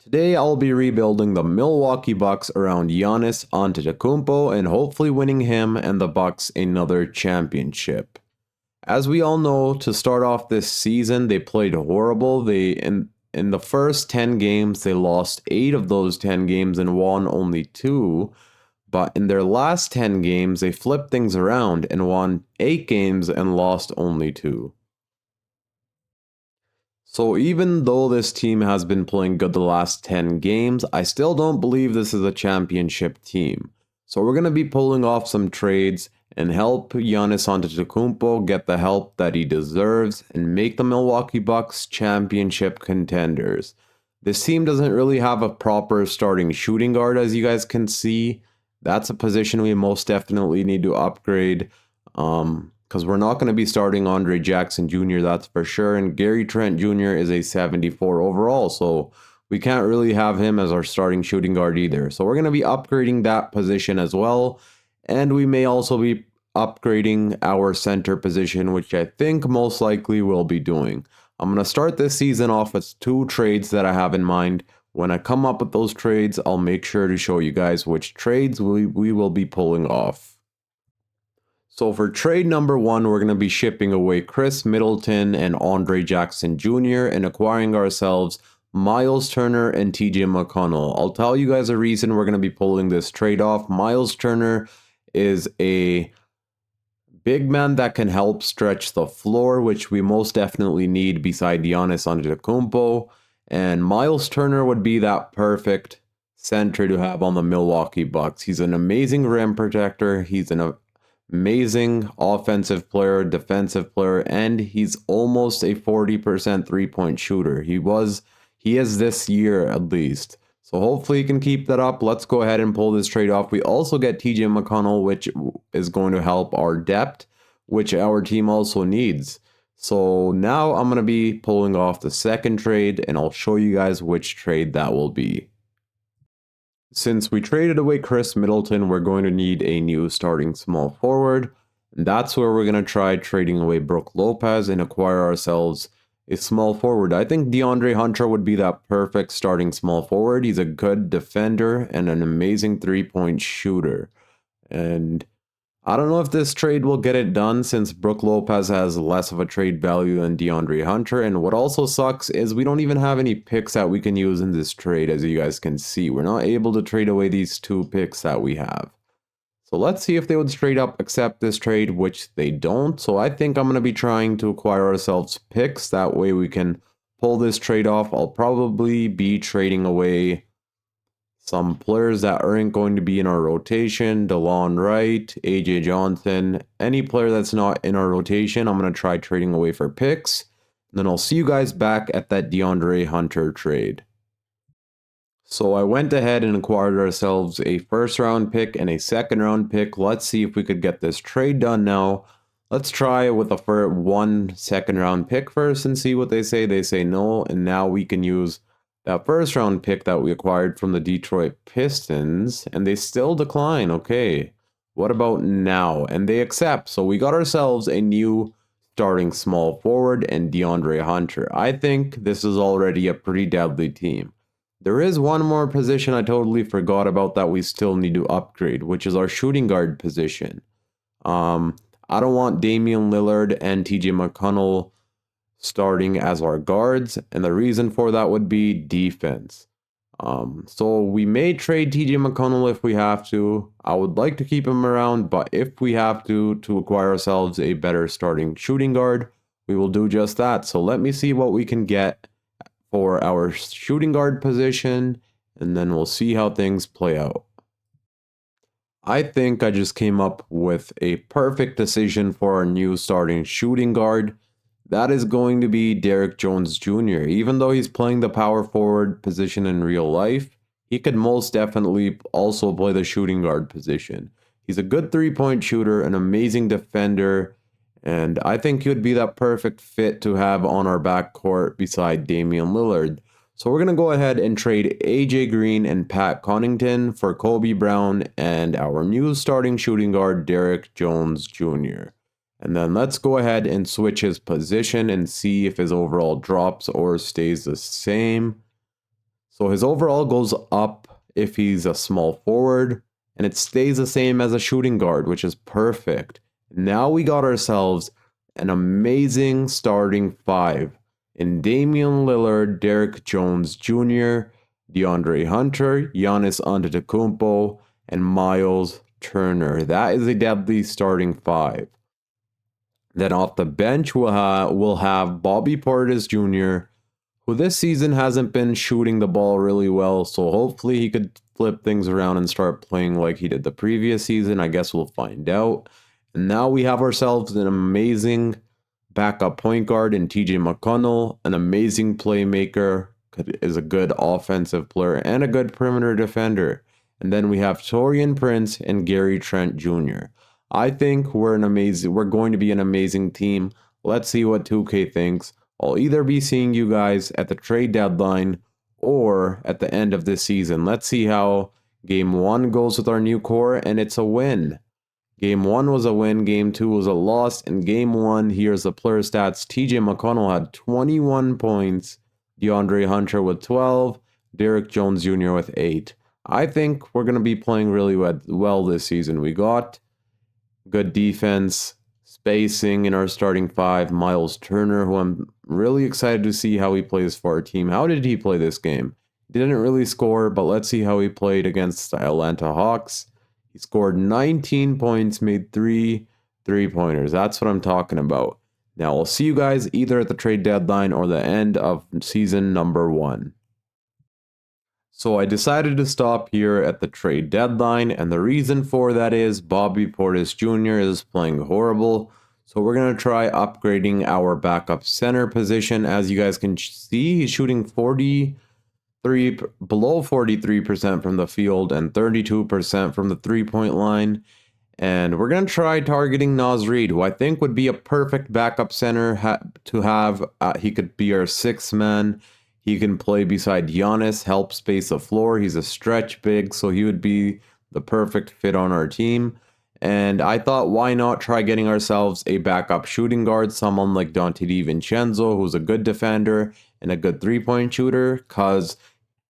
Today I'll be rebuilding the Milwaukee Bucks around Giannis Antetokounmpo and hopefully winning him and the Bucks another championship. As we all know, to start off this season, they played horrible. In the first 10 games, they lost 8 of those 10 games and won only 2. But in their last 10 games, they flipped things around and won 8 games and lost only 2. So even though this team has been playing good the last 10 games, I still don't believe this is a championship team. So we're going to be pulling off some trades and help Giannis Antetokounmpo get the help that he deserves and make the Milwaukee Bucks championship contenders. This team doesn't really have a proper starting shooting guard, as you guys can see. That's a position we most definitely need to upgrade. Because we're not going to be starting Andre Jackson Jr., that's for sure. And Gary Trent Jr. is a 74 overall, so we can't really have him as our starting shooting guard either. So we're going to be upgrading that position as well. And we may also be upgrading our center position, which I think most likely we'll be doing. I'm going to start this season off with 2 trades that I have in mind. When I come up with those trades, I'll make sure to show you guys which trades we will be pulling off. So for trade number 1, we're going to be shipping away Chris Middleton and Andre Jackson Jr. and acquiring ourselves Miles Turner and TJ McConnell. I'll tell you guys a reason we're going to be pulling this trade off. Miles Turner is a big man that can help stretch the floor, which we most definitely need beside Giannis Antetokounmpo. And Miles Turner would be that perfect center to have on the Milwaukee Bucks. He's an amazing rim protector. He's an amazing offensive player, defensive player, and he's almost a 40% three-point shooter. He is this year at least. So hopefully he can keep that up. Let's go ahead and pull this trade off. We also get TJ McConnell, which is going to help our depth, which our team also needs. So now I'm going to be pulling off the second trade, and I'll show you guys which trade that will be. Since we traded away Chris Middleton, we're going to need a new starting small forward. And that's where we're going to try trading away Brook Lopez and acquire ourselves a small forward. I think DeAndre Hunter would be that perfect starting small forward. He's a good defender and an amazing three-point shooter. And I don't know if this trade will get it done since Brook Lopez has less of a trade value than DeAndre Hunter. And what also sucks is we don't even have any picks that we can use in this trade, as you guys can see. We're not able to trade away these 2 picks that we have. So let's see if they would straight up accept this trade, which they don't. So I think I'm going to be trying to acquire ourselves picks. That way we can pull this trade off. I'll probably be trading away some players that aren't going to be in our rotation. DeLon Wright, AJ Johnson, any player that's not in our rotation, I'm going to try trading away for picks. And then I'll see you guys back at that DeAndre Hunter trade. So I went ahead and acquired ourselves a first round pick and a second round pick. Let's see if we could get this trade done now. Let's try with a 1 second round pick first and see what they say. They say no, and now we can use that first round pick that we acquired from the Detroit Pistons, and they still decline. Okay, what about now? And they accept. So we got ourselves a new starting small forward and DeAndre Hunter. I think this is already a pretty deadly team. There is one more position I totally forgot about that we still need to upgrade, which is our shooting guard position. I don't want Damian Lillard and TJ McConnell starting as our guards, and the reason for that would be defense. So we may trade TJ McConnell if we have to. I would like to keep him around, but if we have to acquire ourselves a better starting shooting guard, we will do just that. So let me see what we can get for our shooting guard position, and then we'll see how things play out. I think I just came up with a perfect decision for our new starting shooting guard. That is going to be Derrick Jones Jr. Even though he's playing the power forward position in real life, he could most definitely also play the shooting guard position. He's a good three-point shooter, an amazing defender, and I think he would be that perfect fit to have on our backcourt beside Damian Lillard. So we're going to go ahead and trade AJ Green and Pat Connaughton for Kobe Brown and our new starting shooting guard, Derrick Jones Jr. And then let's go ahead and switch his position and see if his overall drops or stays the same. So his overall goes up if he's a small forward, and it stays the same as a shooting guard, which is perfect. Now we got ourselves an amazing starting five in Damian Lillard, Derrick Jones Jr., DeAndre Hunter, Giannis Antetokounmpo, and Miles Turner. That is a deadly starting five. Then off the bench, we'll have Bobby Portis Jr., who this season hasn't been shooting the ball really well, so hopefully he could flip things around and start playing like he did the previous season. I guess we'll find out. And now we have ourselves an amazing backup point guard in TJ McConnell, an amazing playmaker, is a good offensive player, and a good perimeter defender. And then we have Taurean Prince and Gary Trent Jr. I think we're going to be an amazing team. Let's see what 2K thinks. I'll either be seeing you guys at the trade deadline or at the end of this season. Let's see how Game 1 goes with our new core, and it's a win. Game 1 was a win, Game 2 was a loss, and Game 1, here's the player stats. TJ McConnell had 21 points, DeAndre Hunter with 12, Derrick Jones Jr. with 8. I think we're going to be playing really well this season. We got good defense, spacing in our starting five. Miles Turner, who I'm really excited to see how he plays for our team. How did he play this game? He didn't really score, but let's see how he played against the Atlanta Hawks. He scored 19 points, made 3 3-pointers. That's what I'm talking about. Now, I'll see you guys either at the trade deadline or the end of season number 1. So I decided to stop here at the trade deadline, and the reason for that is Bobby Portis Jr. is playing horrible. So we're going to try upgrading our backup center position. As you guys can see, he's shooting below 43% from the field and 32% from the three-point line. And we're going to try targeting Naz Reid, who I think would be a perfect backup center to have. He could be our sixth man. He can play beside Giannis, help space the floor. He's a stretch big, so he would be the perfect fit on our team. And I thought, why not try getting ourselves a backup shooting guard, someone like Donte DiVincenzo, who's a good defender and a good three-point shooter, because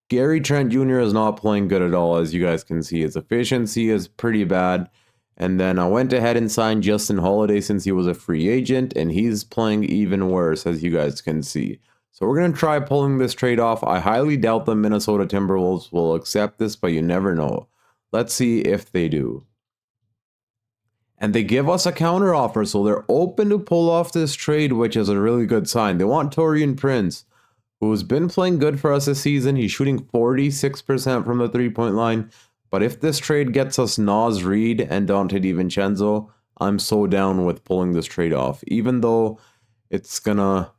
Gary Trent Jr. is not playing good at all. As you guys can see, his efficiency is pretty bad. And then I went ahead and signed Justin Holiday since he was a free agent, and he's playing even worse, as you guys can see. So we're going to try pulling this trade off. I highly doubt the Minnesota Timberwolves will accept this, but you never know. Let's see if they do. And they give us a counter offer, so they're open to pull off this trade, which is a really good sign. They want Taurean Prince, who's been playing good for us this season. He's shooting 46% from the three-point line. But if this trade gets us Naz Reid and Donte DiVincenzo, I'm so down with pulling this trade off. Even though it's going to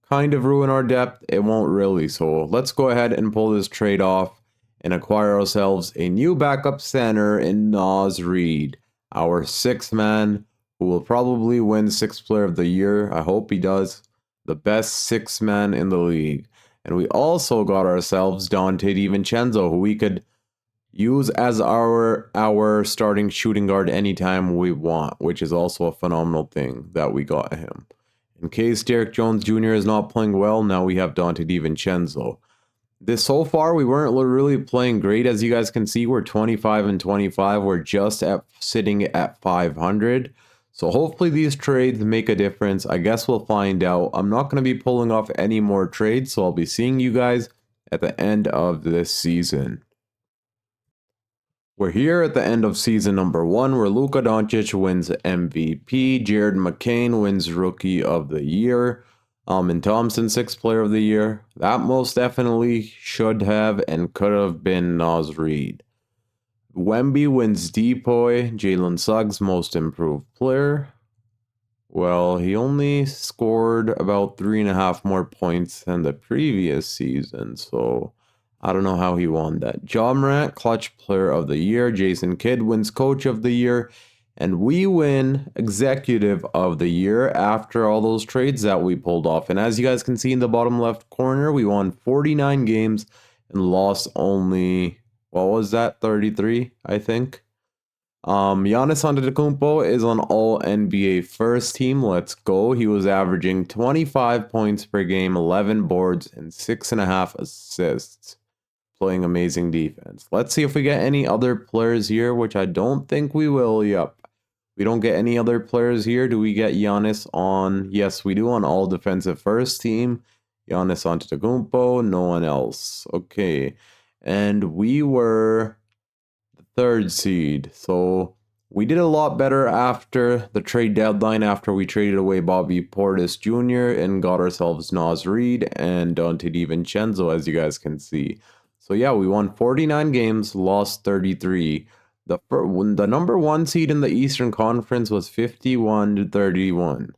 kind of ruin our depth, it won't really. So let's go ahead and pull this trade off and acquire ourselves a new backup center in Naz Reid, our sixth man, who will probably win Sixth Player of the Year. I hope he does. The best sixth man in the league. And we also got ourselves Donte DiVincenzo, who we could use as our starting shooting guard anytime we want, which is also a phenomenal thing that we got him. In case Derrick Jones Jr. is not playing well, now we have Donte DiVincenzo. So far, we weren't really playing great. As you guys can see, we're 25 and 25. We're just sitting at 500. So hopefully these trades make a difference. I guess we'll find out. I'm not going to be pulling off any more trades, so I'll be seeing you guys at the end of this season. We're here at the end of season number 1, where Luka Doncic wins MVP, Jared McCain wins Rookie of the Year, and Thompson Sixth Player of the Year. That most definitely should have and could have been Naz Reid. Wemby wins Depoy, Jalen Suggs Most Improved Player. Well, he only scored about 3.5 more points than the previous season, so I don't know how he won that. Ja Morant, Clutch Player of the Year. Jason Kidd wins Coach of the Year. And we win Executive of the Year after all those trades that we pulled off. And as you guys can see in the bottom left corner, we won 49 games and lost only, what was that, 33, I think. Giannis Antetokounmpo is on all NBA first team. Let's go. He was averaging 25 points per game, 11 boards, and 6.5 assists. playing amazing defense. Let's see if we get any other players here, which I don't think we will. Yep. We don't get any other players here. Do we get Giannis on? Yes, we do on all defensive first team. Giannis Antetokounmpo, no one else. Okay. And we were the 3rd seed. So we did a lot better after the trade deadline, after we traded away Bobby Portis Jr. and got ourselves Naz Reid and Dante DiVincenzo, as you guys can see. So yeah, we won 49 games, lost 33. The number 1 seed in the Eastern Conference was 51-31.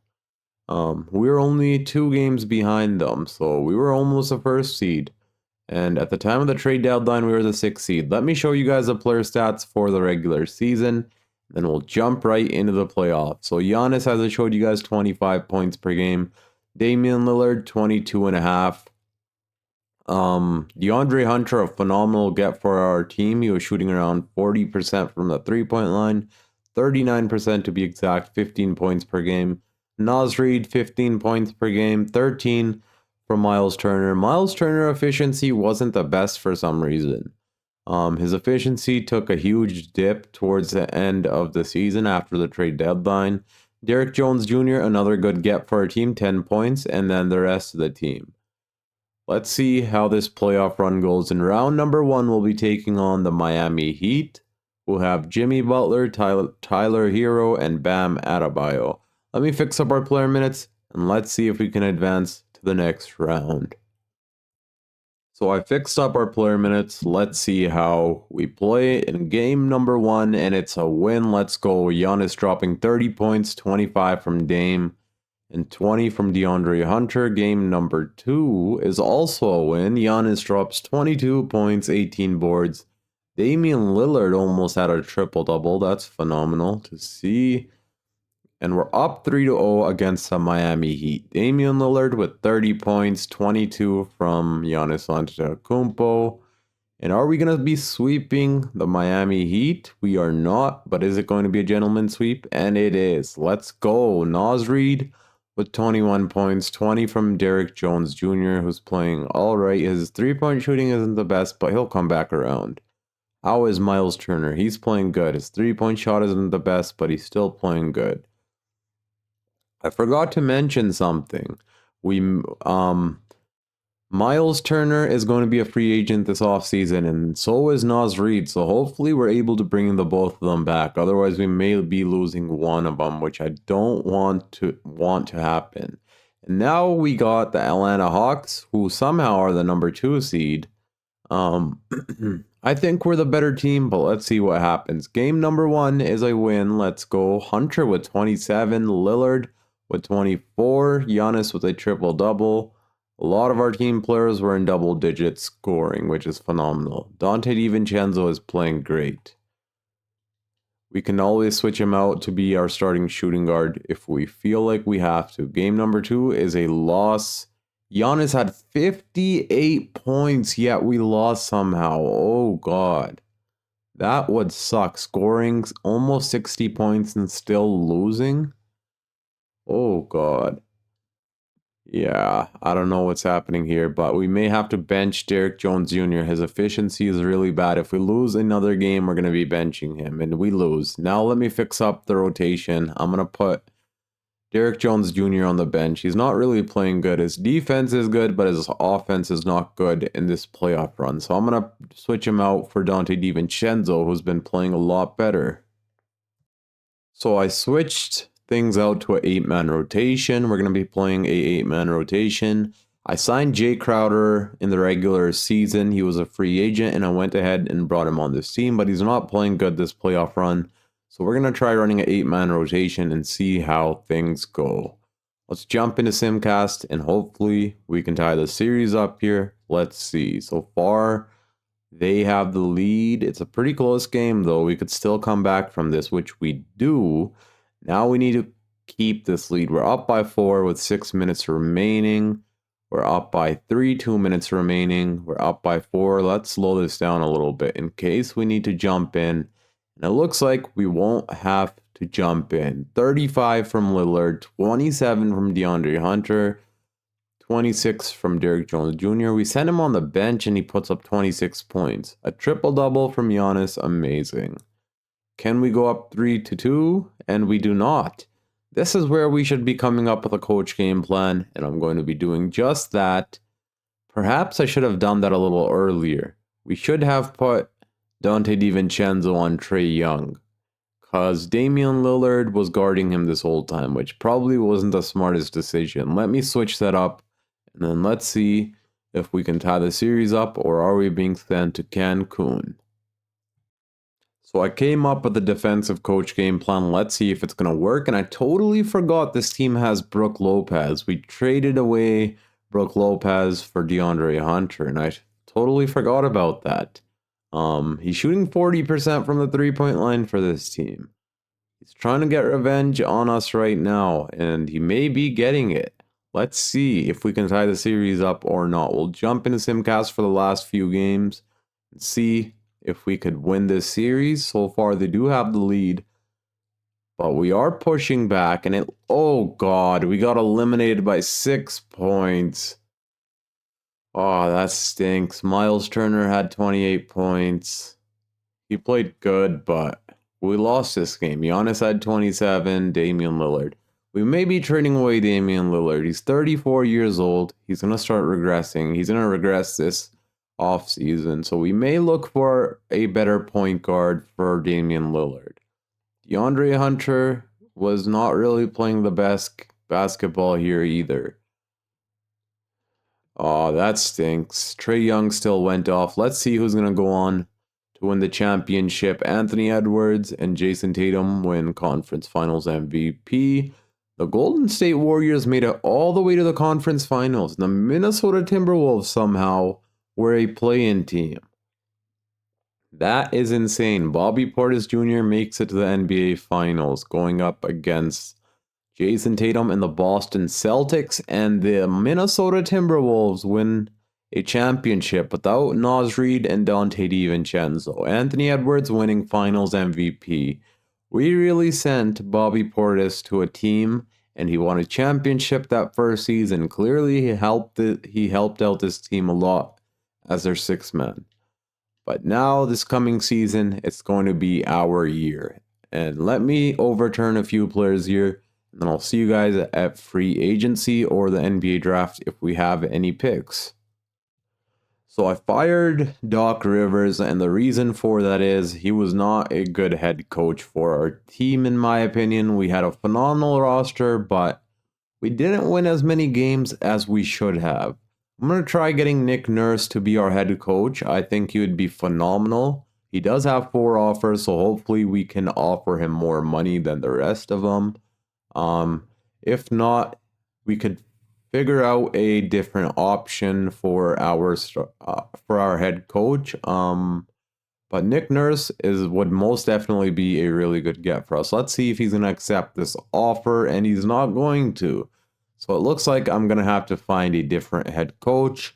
We were only 2 games behind them, so we were almost a 1st seed. And at the time of the trade deadline, we were the 6th seed. Let me show you guys the player stats for the regular season. Then we'll jump right into the playoffs. So Giannis, as I showed you guys, 25 points per game. Damian Lillard, 22.5. DeAndre Hunter, a phenomenal get for our team. He was shooting around 40% from the 3-point line. 39% to be exact, 15 points per game. Naz Reid, 15 points per game. 13 from Miles Turner. Miles Turner efficiency wasn't the best for some reason. His efficiency took a huge dip towards the end of the season after the trade deadline. Derrick Jones Jr., another good get for our team, 10 points, and then the rest of the team. Let's see how this playoff run goes. In round number 1, we'll be taking on the Miami Heat. We'll have Jimmy Butler, Tyler Hero, and Bam Adebayo. Let me fix up our player minutes, and let's see if we can advance to the next round. So I fixed up our player minutes. Let's see how we play in game number 1, and it's a win. Let's go. Giannis dropping 30 points, 25 from Dame, and 20 from DeAndre Hunter. Game number 2 is also a win. Giannis drops 22 points, 18 boards. Damian Lillard almost had a triple-double. That's phenomenal to see. And we're up 3-0 against the Miami Heat. Damian Lillard with 30 points, 22 from Giannis Antetokounmpo. And are we going to be sweeping the Miami Heat? We are not, but is it going to be a gentleman's sweep? And it is. Let's go. Naz Reid with 21 points, 20 from Derrick Jones Jr., who's playing all right. His 3-point shooting isn't the best, but he'll come back around. How is Miles Turner? He's playing good. His 3-point shot isn't the best, but he's still playing good. I forgot to mention something. Miles Turner is going to be a free agent this offseason, and so is Naz Reid. So hopefully we're able to bring the both of them back. Otherwise, we may be losing one of them, which I don't want to happen. And now we got the Atlanta Hawks, who somehow are the number 2 seed. I think we're the better team, but let's see what happens. Game number 1 is a win. Let's go. Hunter with 27, Lillard with 24, Giannis with a triple-double. A lot of our team players were in double digits scoring, which is phenomenal. Dante DiVincenzo is playing great. We can always switch him out to be our starting shooting guard if we feel like we have to. Game number 2 is a loss. Giannis had 58 points, yet we lost somehow. Oh, God. That would suck. Scoring almost 60 points and still losing? Oh, God. Yeah, I don't know what's happening here, but we may have to bench Derrick Jones Jr. His efficiency is really bad. If we lose another game, we're going to be benching him, and we lose. Now let me fix up the rotation. I'm going to put Derrick Jones Jr. on the bench. He's not really playing good. His defense is good, but his offense is not good in this playoff run. So I'm going to switch him out for Dante DiVincenzo, who's been playing a lot better. So I switched things out to an 8-man rotation. We're going to be playing a 8-man rotation. I signed Jay Crowder in the regular season. He was a free agent, and I went ahead and brought him on this team, but he's not playing good this playoff run. So we're going to try running an 8-man rotation and see how things go. Let's jump into Simcast, and hopefully we can tie the series up here. Let's see. So far, they have the lead. It's a pretty close game, though. We could still come back from this, which we do. Now we need to keep this lead. We're up by 4 with 6 minutes remaining. We're up by 3, 2 minutes remaining. We're up by 4. Let's slow this down a little bit in case we need to jump in. And it looks like we won't have to jump in. 35 from Lillard, 27 from DeAndre Hunter, 26 from Derrick Jones Jr. We send him on the bench and he puts up 26 points. A triple-double from Giannis, amazing. Can we go up 3-2? And we do not. This is where we should be coming up with a coach game plan, and I'm going to be doing just that. Perhaps I should have done that a little earlier. We should have put Dante DiVincenzo on Trae Young, because Damian Lillard was guarding him this whole time, which probably wasn't the smartest decision. Let me switch that up, and then let's see if we can tie the series up, or are we being sent to Cancun. So I came up with a defensive coach game plan. Let's see if it's going to work. And I totally forgot this team has Brook Lopez. We traded away Brook Lopez for DeAndre Hunter, and I totally forgot about that. He's shooting 40% from the three-point line for this team. He's trying to get revenge on us right now, and he may be getting it. Let's see if we can tie the series up or not. We'll jump into Simcast for the last few games and see if we could win this series. So far, they do have the lead, but we are pushing back, and oh god, we got eliminated by 6 points. Oh, that stinks. Miles Turner had 28 points. He played good, but we lost this game. Giannis had 27, Damian Lillard. We may be trading away Damian Lillard. He's 34 years old. He's going to start regressing. He's going to regress this offseason. So we may look for a better point guard for Damian Lillard. DeAndre Hunter was not really playing the best basketball here either. Oh, that stinks. Trae Young still went off. Let's see who's going to go on to win the championship. Anthony Edwards and Jason Tatum win conference finals MVP. The Golden State Warriors made it all the way to the conference finals. The Minnesota Timberwolves somehow were a play-in team. That is insane. Bobby Portis Jr. makes it to the NBA Finals, going up against Jason Tatum and the Boston Celtics, and the Minnesota Timberwolves win a championship without Naz Reid and Dante DiVincenzo. Anthony Edwards winning Finals MVP. We really sent Bobby Portis to a team, and he won a championship that first season. Clearly, he helped out this team a lot as their sixth man. But now, this coming season, it's going to be our year. And let me overturn a few players here, and then I'll see you guys at free agency or the NBA draft if we have any picks. So I fired Doc Rivers, and the reason for that is he was not a good head coach for our team, in my opinion. We had a phenomenal roster, but we didn't win as many games as we should have. I'm going to try getting Nick Nurse to be our head coach. I think he would be phenomenal. He does have 4 offers, so hopefully we can offer him more money than the rest of them. If not, we could figure out a different option for our head coach. But Nick Nurse would most definitely be a really good get for us. Let's see if he's going to accept this offer, and he's not going to. So it looks like I'm going to have to find a different head coach,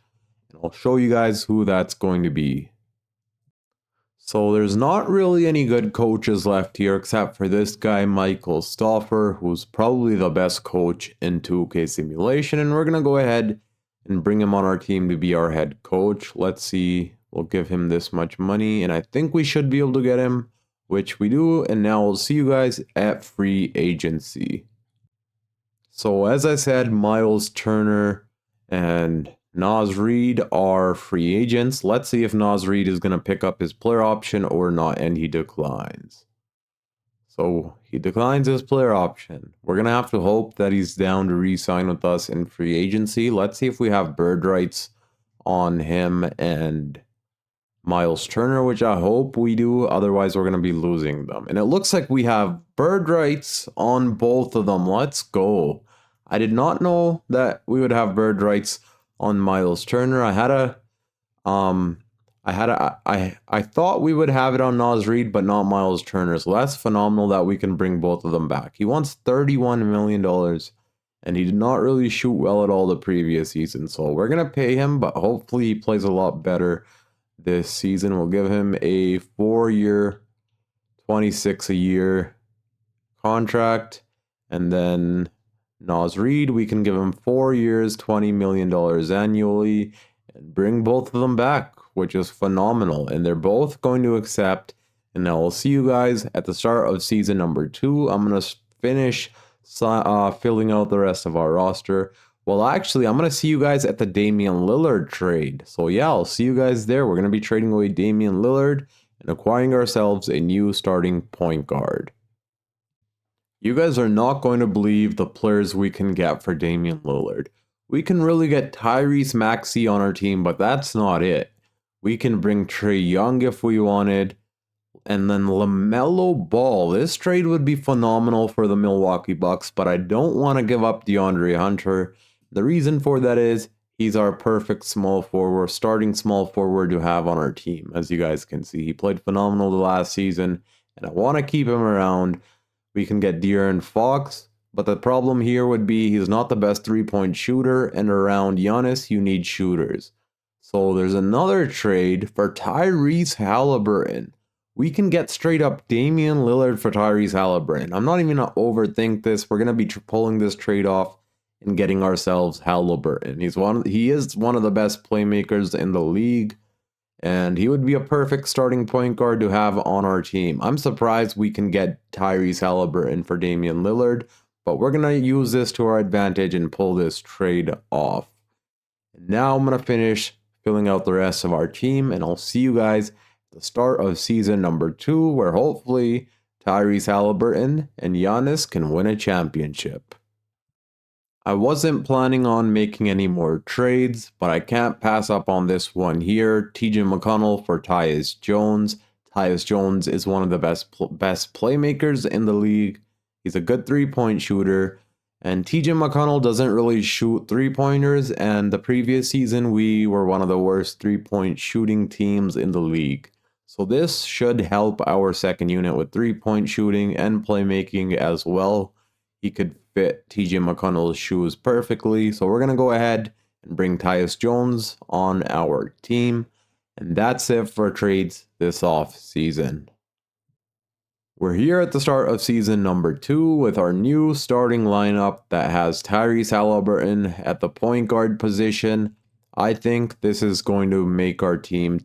and I'll show you guys who that's going to be. So there's not really any good coaches left here except for this guy, Michael Stauffer, who's probably the best coach in 2K Simulation, and we're going to go ahead and bring him on our team to be our head coach. Let's see, we'll give him this much money, and I think we should be able to get him, which we do, and now we'll see you guys at free agency. So as I said, Miles Turner and Naz Reid are free agents. Let's see if Naz Reid is going to pick up his player option or not, and he declines. So he declines his player option. We're going to have to hope that he's down to re-sign with us in free agency. Let's see if we have bird rights on him and Miles Turner, which I hope we do. Otherwise, we're going to be losing them. And it looks like we have bird rights on both of them. Let's go. I did not know that we would have bird rights on Miles Turner. I thought we would have it on Naz Reid, but not Miles Turner. So that's phenomenal that we can bring both of them back. He wants $31 million, and he did not really shoot well at all the previous season. So we're going to pay him, but hopefully he plays a lot better this season. We'll give him a 4-year, $26 a year contract, and then Nas Reed, we can give him 4 years, $20 million annually, and bring both of them back, which is phenomenal. And they're both going to accept. And now we'll see you guys at the start of season number 2. I'm going to finish filling out the rest of our roster. Well, actually, I'm going to see you guys at the Damian Lillard trade. So yeah, I'll see you guys there. We're going to be trading away Damian Lillard and acquiring ourselves a new starting point guard. You guys are not going to believe the players we can get for Damian Lillard. We can really get Tyrese Maxey on our team, but that's not it. We can bring Trae Young if we wanted. And then LaMelo Ball. This trade would be phenomenal for the Milwaukee Bucks, but I don't want to give up DeAndre Hunter. The reason for that is he's our perfect small forward, starting small forward to have on our team. As you guys can see, he played phenomenal the last season, and I want to keep him around. We can get De'Aaron Fox, but the problem here would be he's not the best three-point shooter, and around Giannis, you need shooters. So there's another trade for Tyrese Halliburton. We can get straight up Damian Lillard for Tyrese Halliburton. I'm not even going to overthink this. We're going to be pulling this trade off and getting ourselves Halliburton. He is one of the best playmakers in the league, and he would be a perfect starting point guard to have on our team. I'm surprised we can get Tyrese Halliburton for Damian Lillard, but we're going to use this to our advantage and pull this trade off. Now I'm going to finish filling out the rest of our team, and I'll see you guys the start of season number 2, where hopefully Tyrese Halliburton and Giannis can win a championship. I wasn't planning on making any more trades, but I can't pass up on this one here. TJ McConnell for Tyus Jones. Tyus Jones is one of the best playmakers in the league. He's a good three-point shooter, and TJ McConnell doesn't really shoot three-pointers, and the previous season we were one of the worst three-point shooting teams in the league. So this should help our second unit with three-point shooting and playmaking as well. He could fit TJ McConnell's shoes perfectly. So we're going to go ahead and bring Tyus Jones on our team. And that's it for trades this off season. We're here at the start of season number 2 with our new starting lineup that has Tyrese Halliburton at the point guard position. I think this is going to make our team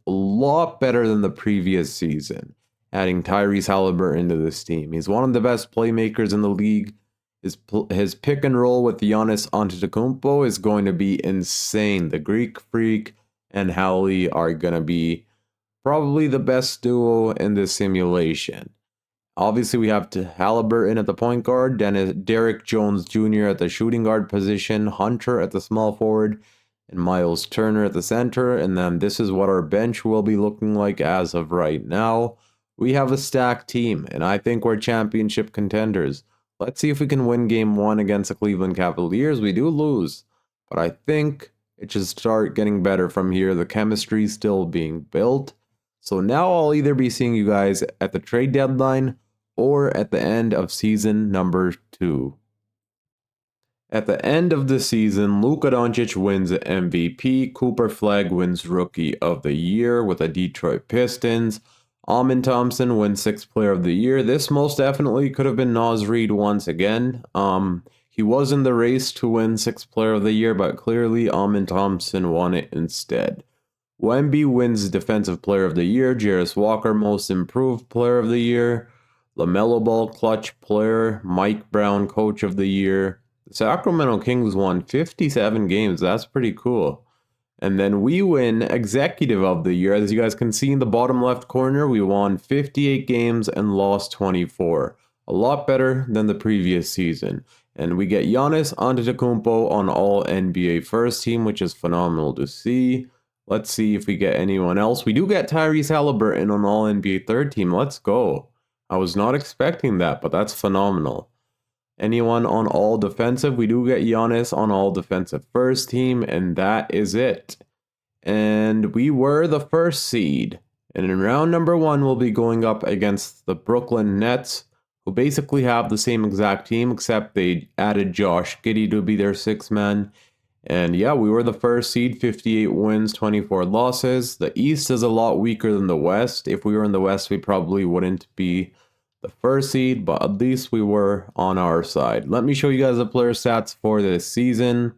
a lot better than the previous season, adding Tyrese Halliburton to this team. He's one of the best playmakers in the league. His pick and roll with Giannis Antetokounmpo is going to be insane. The Greek Freak and Hallie are going to be probably the best duo in this simulation. Obviously, we have Halliburton at the point guard, Derek Jones Jr. at the shooting guard position, Hunter at the small forward, and Miles Turner at the center. And then this is what our bench will be looking like as of right now. We have a stacked team, and I think we're championship contenders. Let's see if we can win game 1 against the Cleveland Cavaliers. We do lose, but I think it should start getting better from here. The chemistry is still being built. So now I'll either be seeing you guys at the trade deadline or at the end of season number 2. At the end of the season, Luka Doncic wins MVP. Cooper Flagg wins Rookie of the Year with the Detroit Pistons. Amen Thompson wins 6th Player of the Year. This most definitely could have been Nas Reed once again. He was in the race to win 6th Player of the Year, but clearly Amen Thompson won it instead. Wemby wins Defensive Player of the Year. Jarris Walker Most Improved Player of the Year. LaMelo Ball Clutch Player. Mike Brown Coach of the Year. The Sacramento Kings won 57 games. That's pretty cool. And then we win Executive of the Year. As you guys can see in the bottom left corner, we won 58 games and lost 24. A lot better than the previous season. And we get Giannis Antetokounmpo on all NBA first team, which is phenomenal to see. Let's see if we get anyone else. We do get Tyrese Halliburton on all NBA third team. Let's go. I was not expecting that, but that's phenomenal. Anyone on all defensive? We do get Giannis on all defensive first team, and that is it. And we were the first seed. And in round number 1, we'll be going up against the Brooklyn Nets, who basically have the same exact team, except they added Josh Giddey to be their 6th man. And yeah, we were the first seed, 58 wins, 24 losses. The East is a lot weaker than the West. If we were in the West, we probably wouldn't be the first seed, but at least we were on our side. Let me show you guys the player stats for this season.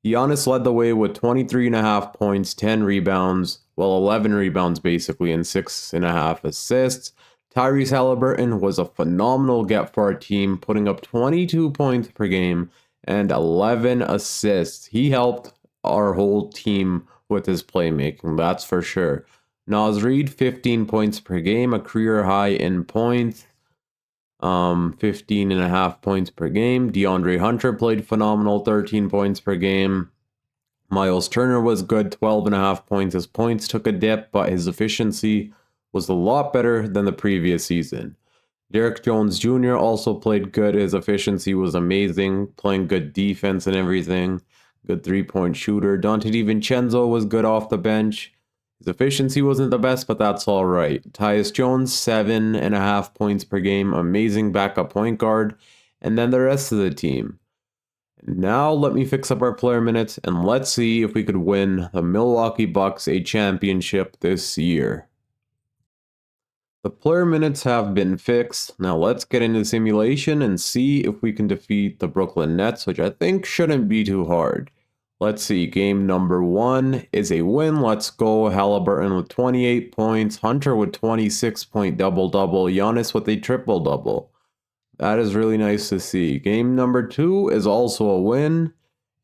Giannis led the way with 23.5 points, 10 rebounds, well, 11 rebounds basically, and 6.5 assists. Tyrese Halliburton was a phenomenal get for our team, putting up 22 points per game and 11 assists. He helped our whole team with his playmaking, that's for sure. Naz Reid, 15 points per game, a career high in points. 15.5 points per game. DeAndre Hunter played phenomenal, 13 points per game. Miles Turner was good, 12.5 points. His points took a dip, but his efficiency was a lot better than the previous season. Derrick Jones Jr. also played good. His efficiency was amazing, playing good defense and everything. Good three-point shooter. Dante DiVincenzo was good off the bench. His efficiency wasn't the best, but that's all right. Tyus Jones, 7.5 points per game. Amazing backup point guard. And then the rest of the team. Now let me fix up our player minutes, and let's see if we could win the Milwaukee Bucks a championship this year. The player minutes have been fixed. Now let's get into the simulation and see if we can defeat the Brooklyn Nets, which I think shouldn't be too hard. Let's see, game number 1 is a win. Let's go. Halliburton with 28 points, Hunter with 26-point double-double, Giannis with a triple-double. That is really nice to see. Game number 2 is also a win.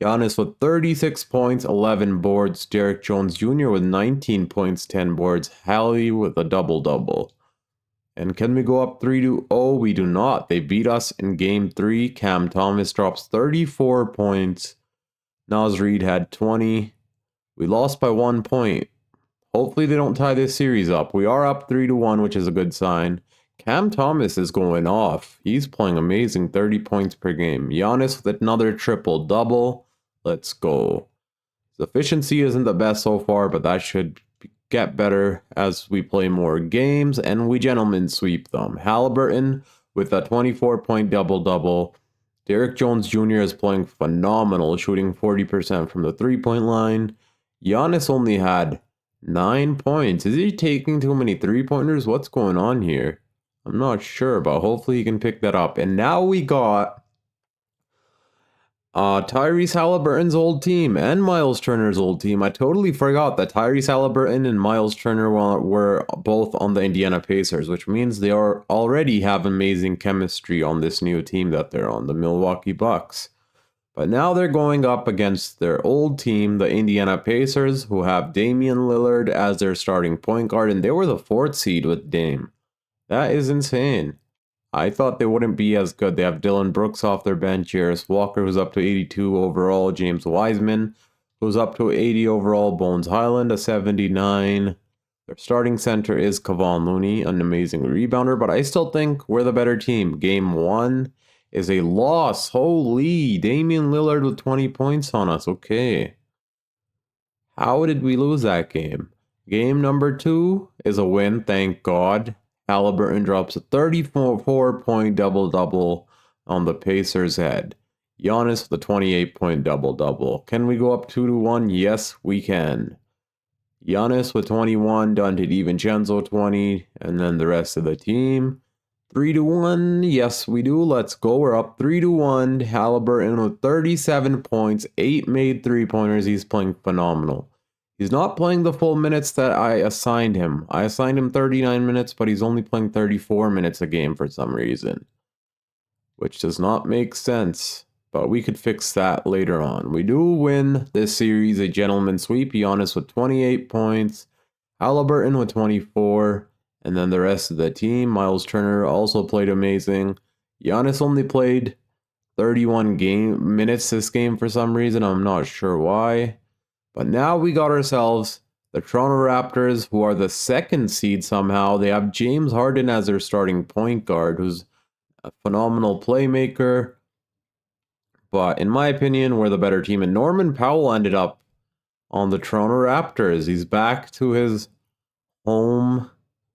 Giannis with 36 points, 11 boards, Derrick Jones Jr. with 19 points, 10 boards, Hallie with a double-double. And can we go up 3-0? We do not. They beat us in game 3. Cam Thomas drops 34 points. Naz Reid had 20. We lost by 1 point. Hopefully they don't tie this series up. We are up 3-1, which is a good sign. Cam Thomas is going off. He's playing amazing, 30 points per game. Giannis with another triple-double. Let's go. His efficiency isn't the best so far, but that should get better as we play more games, and we gentlemen sweep them. Halliburton with a 24-point double-double. Derrick Jones Jr. is playing phenomenal, shooting 40% from the three-point line. Giannis only had 9 points. Is he taking too many three-pointers? What's going on here? I'm not sure, but hopefully he can pick that up. And now we got Tyrese Halliburton's old team and Miles Turner's old team. I totally forgot that Tyrese Halliburton and Miles Turner were both on the Indiana Pacers, which means they already have amazing chemistry on this new team that they're on, the Milwaukee Bucks. But now they're going up against their old team, the Indiana Pacers, who have Damian Lillard as their starting point guard, and they were the 4th seed with Dame. That is insane. I thought they wouldn't be as good. They have Dylan Brooks off their bench, Jarris Walker, who's up to 82 overall, James Wiseman, who's up to 80 overall, Bones Highland, a 79. Their starting center is Kevon Looney, an amazing rebounder, but I still think we're the better team. Game 1 is a loss. Holy, Damian Lillard with 20 points on us. Okay. How did we lose that game? Game number 2 is a win, thank God. Halliburton drops a 34-point double-double on the Pacers' head. Giannis with a 28-point double-double. Can we go up 2-1? Yes, we can. Giannis with 21, Dante DiVincenzo 20, and then the rest of the team. 3-1, yes we do. Let's go. We're up 3-1. Halliburton with 37 points, 8 made three-pointers. He's playing phenomenal. He's not playing the full minutes that I assigned him. I assigned him 39 minutes, but he's only playing 34 minutes a game for some reason, which does not make sense, but we could fix that later on. We do win this series, a gentleman sweep. Giannis with 28 points, Halliburton with 24, and then the rest of the team. Miles Turner also played amazing. Giannis only played 31 minutes this game for some reason. I'm not sure why. But now we got ourselves the Toronto Raptors, who are the 2nd seed somehow. They have James Harden as their starting point guard, who's a phenomenal playmaker. But in my opinion, we're the better team. And Norman Powell ended up on the Toronto Raptors. He's back to his home.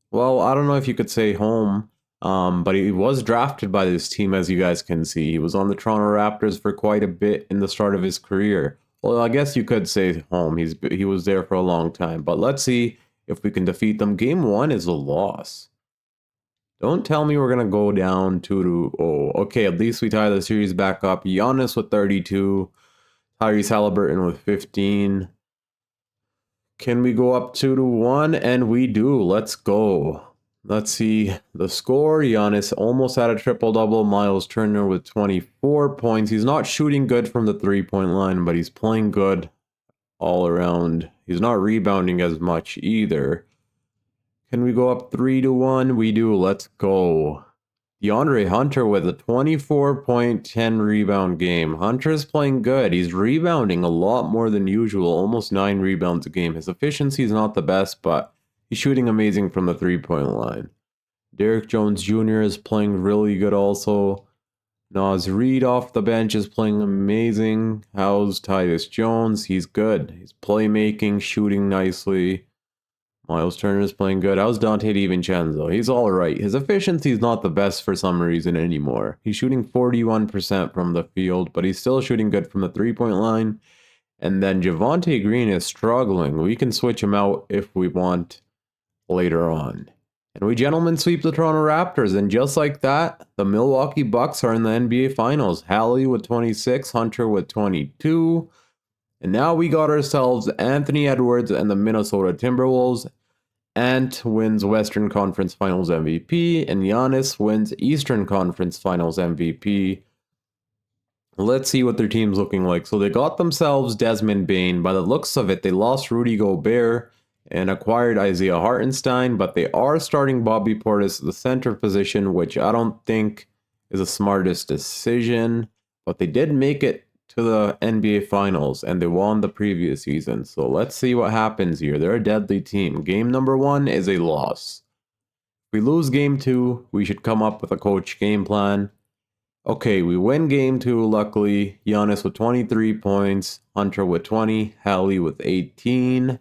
Well, I don't know if you could say home, but he was drafted by this team, as you guys can see. He was on the Toronto Raptors for quite a bit in the start of his career. Well, I guess you could say home. He was there for a long time. But let's see if we can defeat them. Game 1 is a loss. Don't tell me we're going to go down 2-0. Okay, at least we tie the series back up. Giannis with 32. Tyrese Halliburton with 15. Can we go up 2-1? And we do. Let's go. Let's see the score. Giannis almost had a triple-double. Miles Turner with 24 points. He's not shooting good from the three-point line, but he's playing good all around. He's not rebounding as much either. Can we go up 3-1? We do. Let's go. DeAndre Hunter with a 24.10 rebound game. Hunter's playing good. He's rebounding a lot more than usual, almost 9 rebounds a game. His efficiency is not the best, but he's shooting amazing from the three-point line. Derrick Jones Jr. is playing really good also. Naz Reid off the bench is playing amazing. How's Tyus Jones? He's good. He's playmaking, shooting nicely. Miles Turner is playing good. How's Dante DiVincenzo? He's all right. His efficiency is not the best for some reason anymore. He's shooting 41% from the field, but he's still shooting good from the three-point line. And then Javonte Green is struggling. We can switch him out if we want later on. And we gentlemen sweep the Toronto Raptors. And just like that, the Milwaukee Bucks are in the NBA Finals. Hallie with 26, Hunter with 22. And now we got ourselves Anthony Edwards and the Minnesota Timberwolves. Ant wins Western Conference Finals MVP, and Giannis wins Eastern Conference Finals MVP. Let's see what their team's looking like. So they got themselves Desmond Bane. By the looks of it, they lost Rudy Gobert and acquired Isaiah Hartenstein, but they are starting Bobby Portis at the center position, which I don't think is the smartest decision. But they did make it to the NBA Finals, and they won the previous season. So let's see what happens here. They're a deadly team. Game number 1 is a loss. If we lose game 2, we should come up with a coach game plan. Okay, we win game 2, luckily. Giannis with 23 points, Hunter with 20, Hallie with 18.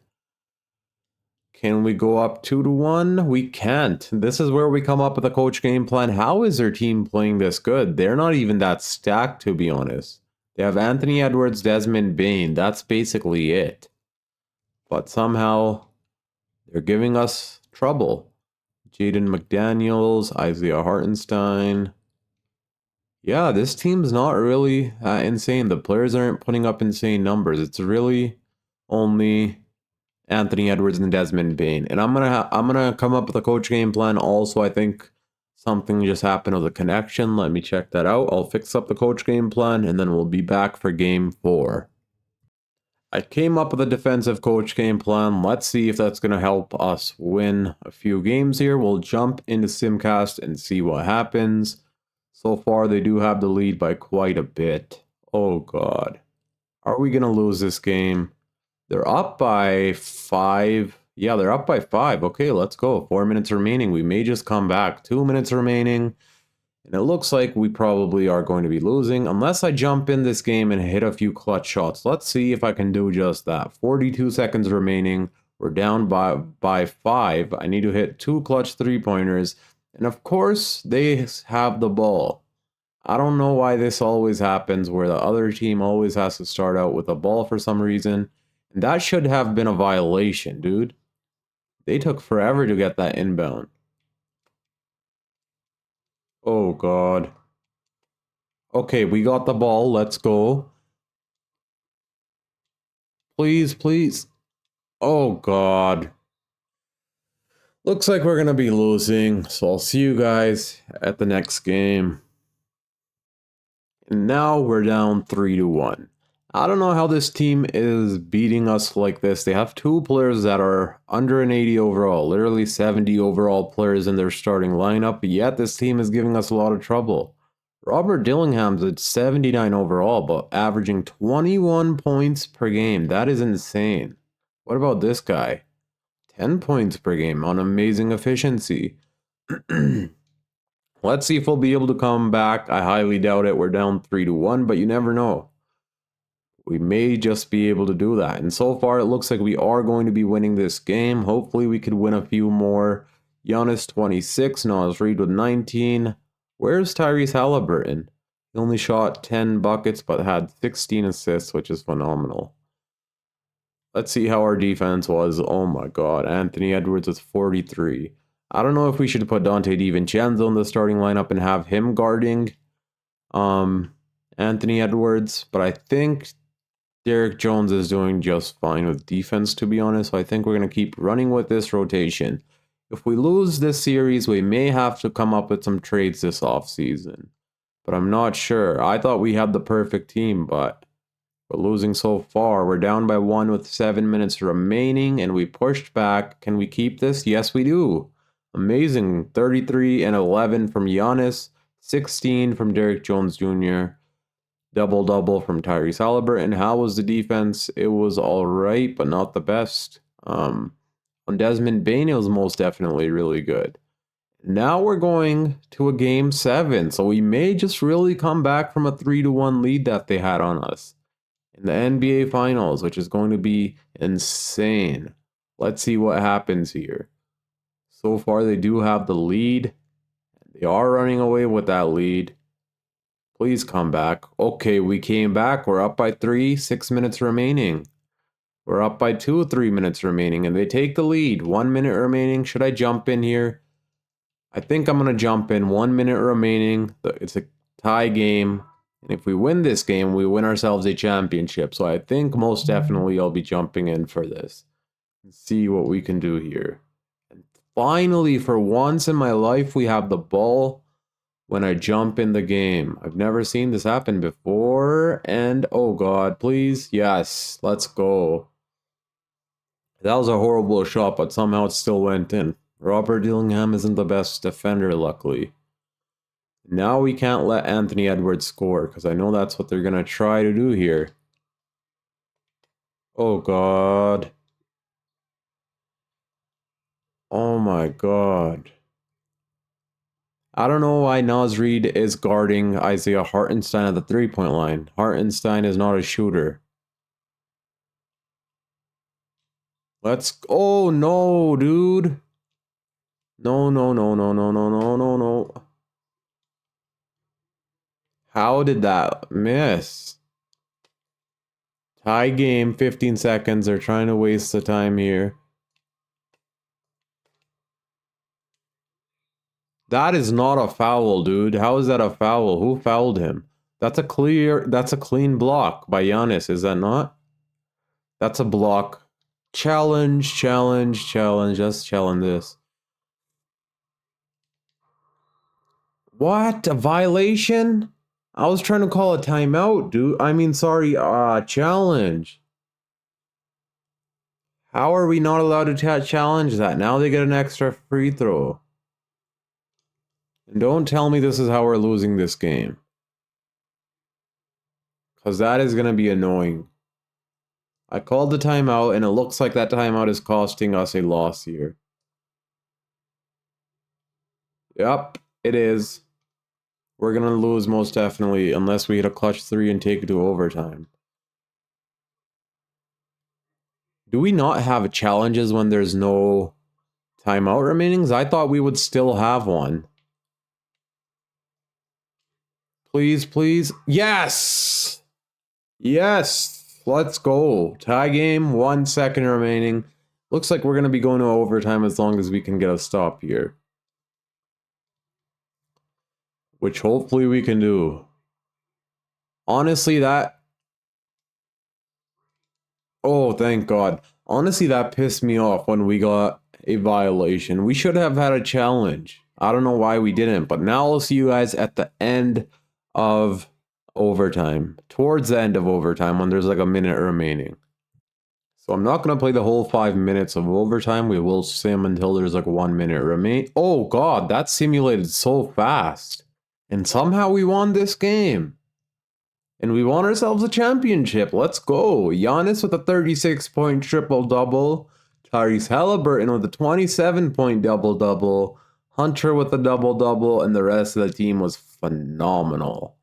Can we go up 2-1? We can't. This is where we come up with a coach game plan. How is their team playing this good? They're not even that stacked, to be honest. They have Anthony Edwards, Desmond Bane. That's basically it. But somehow, they're giving us trouble. Jaden McDaniels, Isaiah Hartenstein. Yeah, this team's not really insane. The players aren't putting up insane numbers. It's really only Anthony Edwards and Desmond Bane. And I'm gonna come up with a coach game plan. Also, I think something just happened with a connection. Let me check that out. I'll fix up the coach game plan, and then we'll be back for game 4. I came up with a defensive coach game plan. Let's see if that's going to help us win a few games here. We'll jump into Simcast and see what happens. So far, they do have the lead by quite a bit. Oh, God. Are we going to lose this game? They're up by 5. Yeah, they're up by 5. Okay, let's go. 4 minutes remaining. We may just come back. 2 minutes remaining. And it looks like we probably are going to be losing unless I jump in this game and hit a few clutch shots. Let's see if I can do just that. 42 seconds remaining. We're down by 5. I need to hit 2 clutch three-pointers. And of course, they have the ball. I don't know why this always happens where the other team always has to start out with a ball for some reason. And that should have been a violation, dude. They took forever to get that inbound. Oh, God. Okay, we got the ball. Let's go. Please, please. Oh, God. Looks like we're going to be losing. So I'll see you guys at the next game. And now we're down 3-1. I don't know how this team is beating us like this. They have 2 players that are under an 80 overall, literally 70 overall players in their starting lineup, but yet this team is giving us a lot of trouble. Robert Dillingham's at 79 overall, but averaging 21 points per game. That is insane. What about this guy? 10 points per game on amazing efficiency. Let's see if we'll be able to come back. I highly doubt it. We're down 3-1, but you never know. We may just be able to do that. And so far, it looks like we are going to be winning this game. Hopefully, we could win a few more. Giannis, 26. Naz Reid with 19. Where's Tyrese Halliburton? He only shot 10 buckets, but had 16 assists, which is phenomenal. Let's see how our defense was. Oh, my God. Anthony Edwards with 43. I don't know if we should put Dante DiVincenzo in the starting lineup and have him guarding Anthony Edwards, but I think Derek Jones is doing just fine with defense, to be honest. So I think we're going to keep running with this rotation. If we lose this series, we may have to come up with some trades this offseason. But I'm not sure. I thought we had the perfect team, but we're losing so far. We're down by 1 with 7 minutes remaining, and we pushed back. Can we keep this? Yes, we do. Amazing. 33 and 11 from Giannis, 16 from Derek Jones Jr., double-double from Tyrese Halliburton. How was the defense? It was all right, but not the best. On Desmond Bane, it was most definitely really good. Now we're going to a game 7, so we may just really come back from a 3-1 lead that they had on us in the NBA Finals, which is going to be insane. Let's see what happens here. So far, they do have the lead. They are running away with that lead. Please come back. Okay, we came back. We're up by 3, 6 minutes remaining. We're up by 2, 3 minutes remaining, and they take the lead. 1 minute remaining. Should I jump in here? I think I'm going to jump in. 1 minute remaining. It's a tie game. And if we win this game, we win ourselves a championship. So I think most definitely I'll be jumping in for this. And see what we can do here. And finally, for once in my life, we have the ball when I jump in the game. I've never seen this happen before. And oh God, please. Yes, let's go. That was a horrible shot, but somehow it still went in. Robert Dillingham isn't the best defender, luckily. Now we can't let Anthony Edwards score, because I know that's what they're going to try to do here. Oh, God. Oh, my God. I don't know why Naz Reid is guarding Isaiah Hartenstein at the three-point line. Hartenstein is not a shooter. Let's... Oh, no, dude. No, no, no, no, no, no, no, no, no. How did that miss? Tie game, 15 seconds. They're trying to waste the time here. That is not a foul, dude. How is that a foul? Who fouled him? That's a clean block by Giannis, is that not? That's a block. Challenge, challenge, challenge. Let's challenge this. What? A violation? I was trying to call a timeout, dude. I mean, sorry, challenge. How are we not allowed to challenge that? Now they get an extra free throw. And don't tell me this is how we're losing this game. Because that is going to be annoying. I called the timeout, and it looks like that timeout is costing us a loss here. Yep, it is. We're going to lose most definitely, unless we hit a clutch 3 and take it to overtime. Do we not have challenges when there's no timeout remainings? I thought we would still have one. Please, please. Yes! Yes! Let's go. Tie game, 1 second remaining. Looks like we're going to be going to overtime as long as we can get a stop here. Which hopefully we can do. Honestly, that... Oh, thank God. Honestly, that pissed me off when we got a violation. We should have had a challenge. I don't know why we didn't, but now I'll see you guys at the end of overtime. Towards the end of overtime when there's like a minute remaining. So I'm not going to play the whole 5 minutes of overtime. We will sim until there's like 1 minute remain. Oh God, that simulated so fast. And somehow we won this game. And we won ourselves a championship. Let's go. Giannis with a 36-point triple-double. Tyrese Halliburton with a 27-point double-double. Hunter with a double-double. And the rest of the team was phenomenal.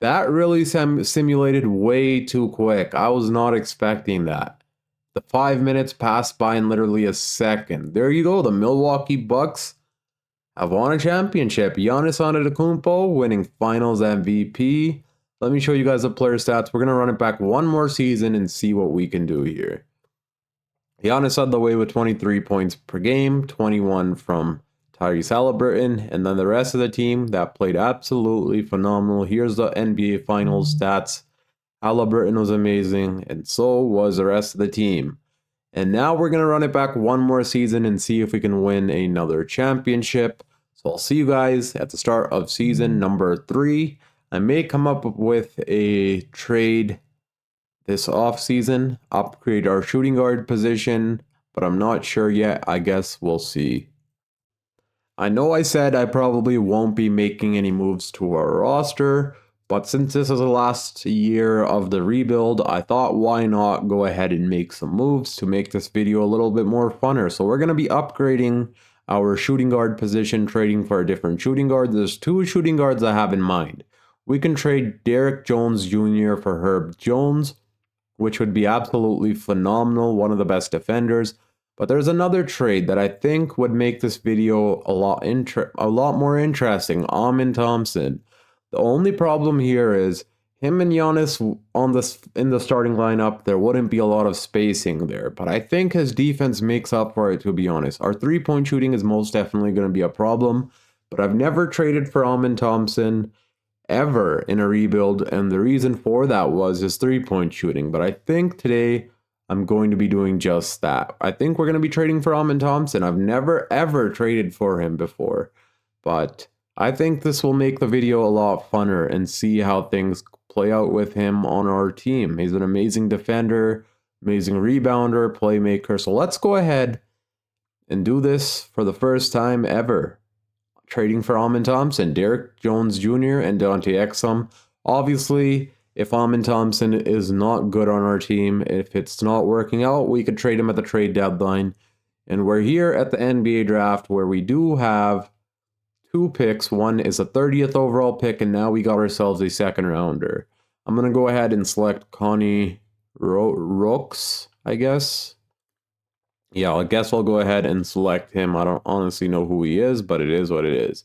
That really simulated way too quick. I was not expecting that. The 5 minutes passed by in literally a second. There you go. The Milwaukee Bucks have won a championship. Giannis Antetokounmpo winning Finals MVP. Let me show you guys the player stats. We're going to run it back one more season and see what we can do here. Giannis led the way with 23 points per game, 21 from Tyrese Halliburton, and then the rest of the team that played absolutely phenomenal. Here's the NBA Finals stats. Halliburton was amazing, and so was the rest of the team. And now we're going to run it back one more season and see if we can win another championship. So I'll see you guys at the start of season number 3. I may come up with a trade this offseason, upgrade our shooting guard position, but I'm not sure yet. I guess we'll see. I know I said I probably won't be making any moves to our roster, but since this is the last year of the rebuild, I thought why not go ahead and make some moves to make this video a little bit more funner. So we're going to be upgrading our shooting guard position, trading for a different shooting guard. There's 2 shooting guards I have in mind. We can trade Derrick Jones Jr. for Herb Jones, which would be absolutely phenomenal, one of the best defenders. But there's another trade that I think would make this video a lot more interesting. Amin Thompson. The only problem here is him and Giannis in the starting lineup. There wouldn't be a lot of spacing there, but I think his defense makes up for it. To be honest, our 3-point shooting is most definitely going to be a problem. But I've never traded for Amin Thompson ever in a rebuild, and the reason for that was his 3-point shooting. But I think today I'm going to be doing just that. I think we're going to be trading for Amin Thompson. I've never ever traded for him before, but I think this will make the video a lot funner and see how things play out with him on our team. He's an amazing defender, amazing rebounder, playmaker. So let's go ahead and do this for the first time ever. Trading for Amin Thompson, Derrick Jones Jr., and Dante Exum. Obviously, if Amin Thompson is not good on our team, if it's not working out, we could trade him at the trade deadline. And we're here at the NBA draft where we do have 2 picks. One is a 30th overall pick, and now we got ourselves a 2nd rounder. I'm going to go ahead and select Connie Rooks, I guess. Yeah, I guess I'll go ahead and select him. I don't honestly know who he is, but it is what it is.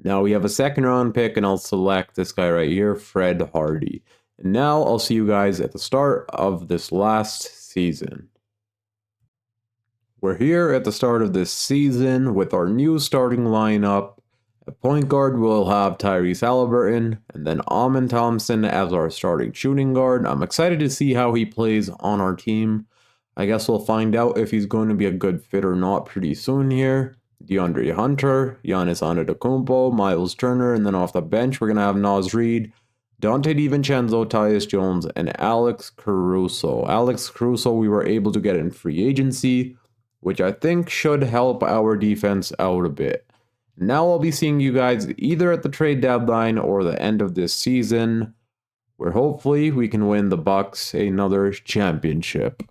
Now we have a 2nd round pick, and I'll select this guy right here, Fred Hardy. And now I'll see you guys at the start of this last season. We're here at the start of this season with our new starting lineup. At point guard, we'll have Tyrese Halliburton, and then Amin Thompson as our starting shooting guard. I'm excited to see how he plays on our team. I guess we'll find out if he's going to be a good fit or not pretty soon here. DeAndre Hunter, Giannis Antetokounmpo, Miles Turner, and then off the bench, we're going to have Naz Reid, Dante DiVincenzo, Tyus Jones, and Alex Caruso. Alex Caruso we were able to get in free agency, which I think should help our defense out a bit. Now I'll be seeing you guys either at the trade deadline or the end of this season, where hopefully we can win the Bucks another championship.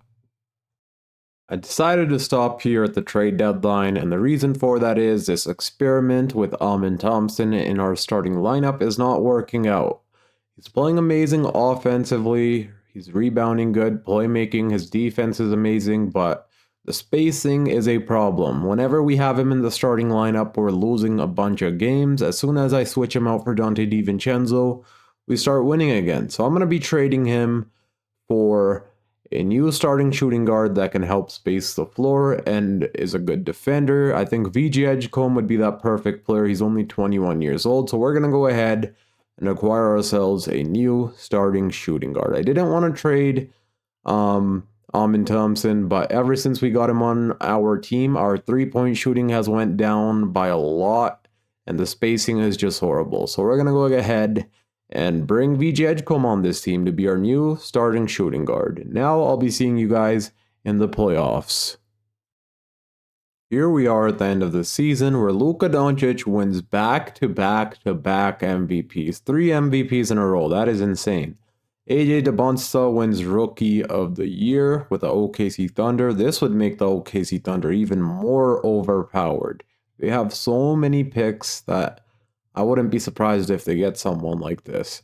I decided to stop here at the trade deadline, and the reason for that is this experiment with Amin Thompson in our starting lineup is not working out. He's playing amazing offensively, he's rebounding good, playmaking, his defense is amazing, but the spacing is a problem. Whenever we have him in the starting lineup, we're losing a bunch of games. As soon as I switch him out for Dante DiVincenzo, we start winning again. So I'm going to be trading him for a new starting shooting guard that can help space the floor and is a good defender. I think VJ Edgecombe would be that perfect player. He's only 21 years old, so we're going to go ahead and acquire ourselves a new starting shooting guard. I didn't want to trade Amin Thompson, but ever since we got him on our team, our 3-point shooting has went down by a lot, and the spacing is just horrible. So we're going to go ahead and bring VJ Edgecombe on this team to be our new starting shooting guard. Now I'll be seeing you guys in the playoffs. Here we are at the end of the season where Luka Doncic wins back-to-back-to-back MVPs. 3 MVPs in a row. That is insane. AJ DeBonsta wins Rookie of the Year with the OKC Thunder. This would make the OKC Thunder even more overpowered. They have so many picks that I wouldn't be surprised if they get someone like this.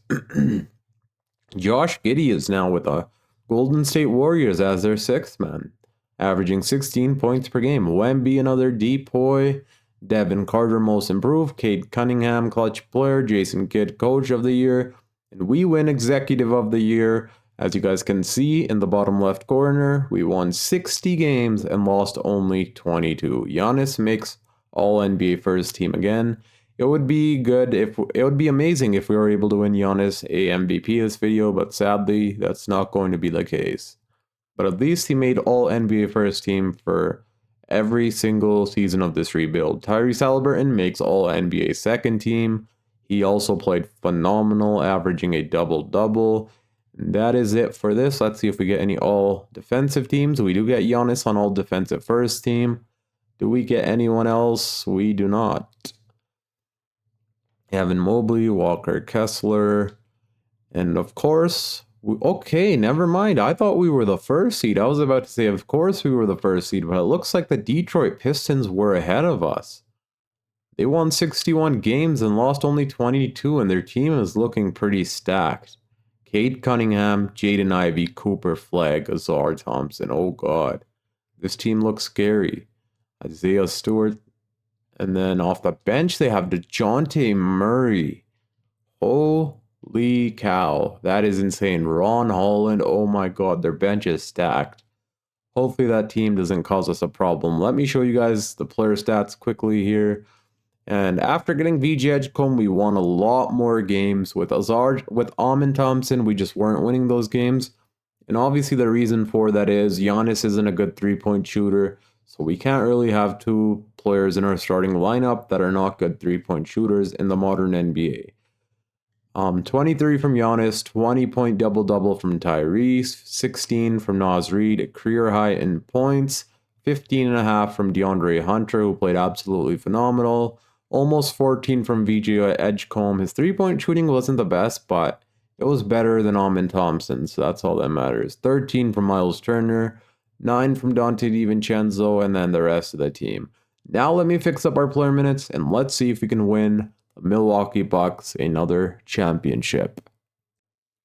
Josh Giddey is now with the Golden State Warriors as their 6th man, averaging 16 points per game. Wemby, another depoy. Devin Carter, most improved. Cade Cunningham, clutch player. Jason Kidd, coach of the year. And we win executive of the year As you guys can see in the bottom left corner, we won 60 games and lost only 22. Giannis makes all NBA first team again. It would be amazing if we were able to win Giannis a MVP this video, but sadly, that's not going to be the case. But at least he made all NBA first team for every single season of this rebuild. Tyrese Halliburton makes all NBA second team. He also played phenomenal, averaging a double-double. That is it for this. Let's see if we get any all defensive teams. We do get Giannis on all defensive first team. Do we get anyone else? We do not. Evan Mobley, Walker Kessler, and of course, okay, never mind. I thought we were the first seed. I was about to say, of course we were the first seed, but it looks like the Detroit Pistons were ahead of us. They won 61 games and lost only 22, and their team is looking pretty stacked. Cade Cunningham, Jaden Ivey, Cooper Flag, Azar Thompson. Oh god. This team looks scary. Isaiah Stewart. And then off the bench, they have DeJounte Murray. Holy cow. That is insane. Ron Holland. Oh my god. Their bench is stacked. Hopefully that team doesn't cause us a problem. Let me show you guys the player stats quickly here. And after getting VJ Edgecombe, we won a lot more games. With Amen Thompson, we just weren't winning those games. And obviously the reason for that is Giannis isn't a good three-point shooter. So we can't really have two players in our starting lineup that are not good three-point shooters in the modern NBA. 23 from Giannis, 20-point double-double from Tyrese, 16 from Naz Reid, a career high in points, 15.5 from DeAndre Hunter, who played absolutely phenomenal, almost 14 from VJ Edgecombe. His three-point shooting wasn't the best, but it was better than Amen Thompson, so that's all that matters. 13 from Miles Turner, 9 from Dante DiVincenzo, and then the rest of the team. Now let me fix up our player minutes, and let's see if we can win the Milwaukee Bucks another championship.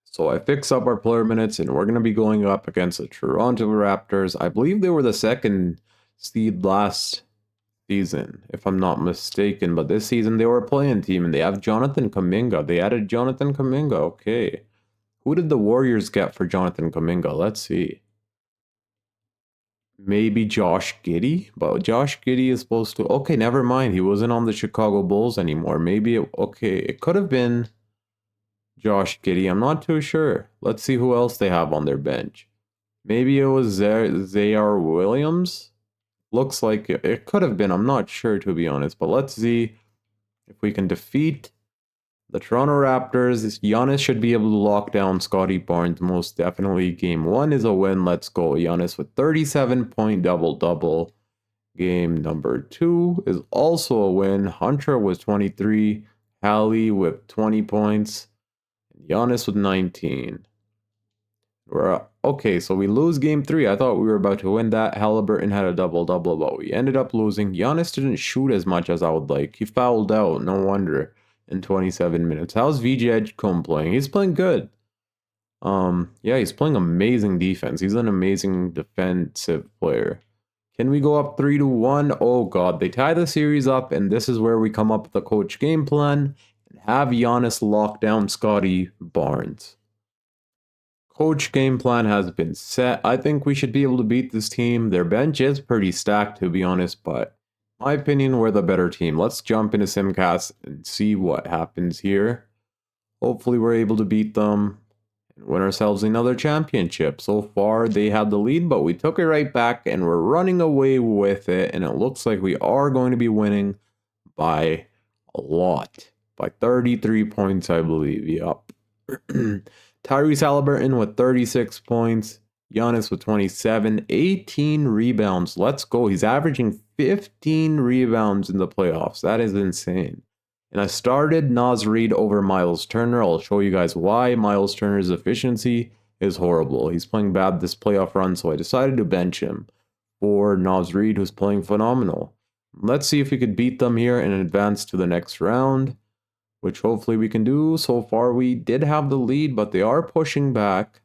So I fix up our player minutes, and we're going to be going up against the Toronto Raptors. I believe they were the second seed last season, if I'm not mistaken. But this season, they were a play-in team, and they have Jonathan Kuminga. They added Jonathan Kuminga. Okay. Who did the Warriors get for Jonathan Kuminga? Let's see. Maybe Josh Giddey? But Josh Giddey is supposed to... Okay, never mind. He wasn't on the Chicago Bulls anymore. Maybe... it could have been Josh Giddey. I'm not too sure. Let's see who else they have on their bench. Maybe it was Zaire Williams? Looks like it could have been. I'm not sure, to be honest. But let's see if we can defeat the Toronto Raptors. Giannis should be able to lock down Scottie Barnes most definitely. Game 1 is a win. Let's go. Giannis with 37-point double-double. Game number 2 is also a win. Hunter was 23. Hallie with 20 points. Giannis with 19. Okay, so we lose game 3. I thought we were about to win that. Halliburton had a double-double, but we ended up losing. Giannis didn't shoot as much as I would like. He fouled out. No wonder. In 27 minutes. How's VJ Edgecombe playing? He's playing good. Yeah, he's playing amazing defense. He's an amazing defensive player. Can we go up 3-1? Oh god, they tie the series up, and this is where we come up with the coach game plan and have Giannis lock down Scottie Barnes. Coach game plan has been set. I think we should be able to beat this team. Their bench is pretty stacked, to be honest, but my opinion, we're the better team. Let's jump into Simcast and see what happens here. Hopefully we're able to beat them and win ourselves another championship. So far, they had the lead, but we took it right back and we're running away with it. And it looks like we are going to be winning by a lot. By 33 points, I believe. Yup. Tyrese Halliburton with 36 points. Giannis with 27, 18 rebounds. Let's go. He's averaging 15 rebounds in the playoffs. That is insane. And I started Naz Reid over Miles Turner. I'll show you guys why. Miles Turner's efficiency is horrible. He's playing bad this playoff run, so I decided to bench him for Naz Reid, who's playing phenomenal. Let's see if we could beat them here and advance to the next round, which hopefully we can do. So far, we did have the lead, but they are pushing back.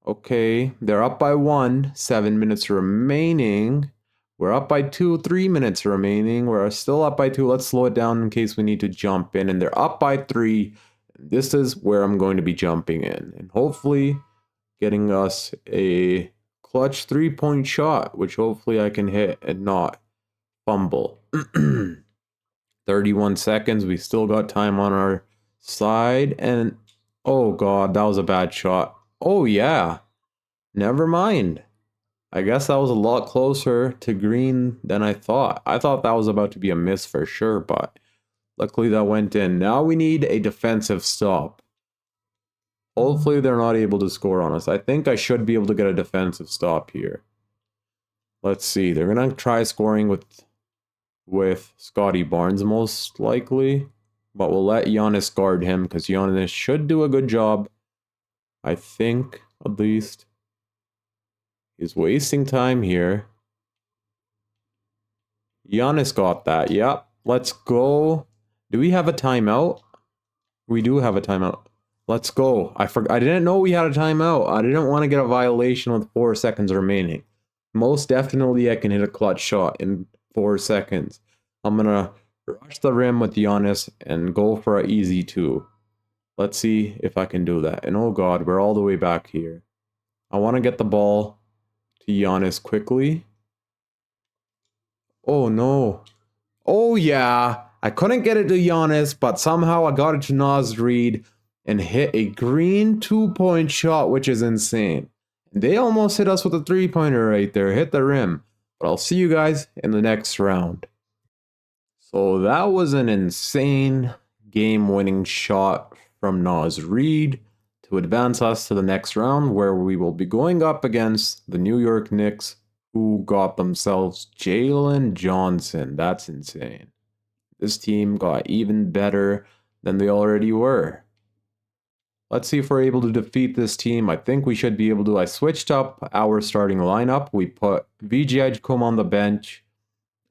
Okay, they're up by 1, 7 minutes remaining. We're up by 2, 3 minutes remaining. We're still up by 2. Let's slow it down in case we need to jump in. And they're up by 3. This is where I'm going to be jumping in and hopefully getting us a clutch 3-point shot, which hopefully I can hit and not fumble. 31 seconds. We still got time on our side. And oh god, that was a bad shot. Oh yeah. Never mind. I guess that was a lot closer to green than I thought. I thought that was about to be a miss for sure, but luckily that went in. Now we need a defensive stop. Hopefully they're not able to score on us. I think I should be able to get a defensive stop here. Let's see. They're going to try scoring with Scotty Barnes most likely. But we'll let Giannis guard him because Giannis should do a good job. I think, at least. He's wasting time here. Giannis got that. Yep. Let's go. Do we have a timeout? We do have a timeout. Let's go. I didn't know we had a timeout. I didn't want to get a violation with 4 seconds remaining. Most definitely I can hit a clutch shot in 4 seconds. I'm going to rush the rim with Giannis and go for an easy 2. Let's see if I can do that. And oh god, we're all the way back here. I want to get the ball to Giannis quickly. Oh no. Oh yeah. I couldn't get it to Giannis, but somehow I got it to Naz Reid and hit a green 2-point shot, which is insane. They almost hit us with a 3-pointer right there. Hit the rim. But I'll see you guys in the next round. So that was an insane game-winning shot from Naz Reid to advance us to the next round, where we will be going up against the New York Knicks, who got themselves Jalen Johnson. That's insane. This team got even better than they already were. Let's see if we're able to defeat this team. I think we should be able to. I switched up our starting lineup. We put VJ Edgecombe on the bench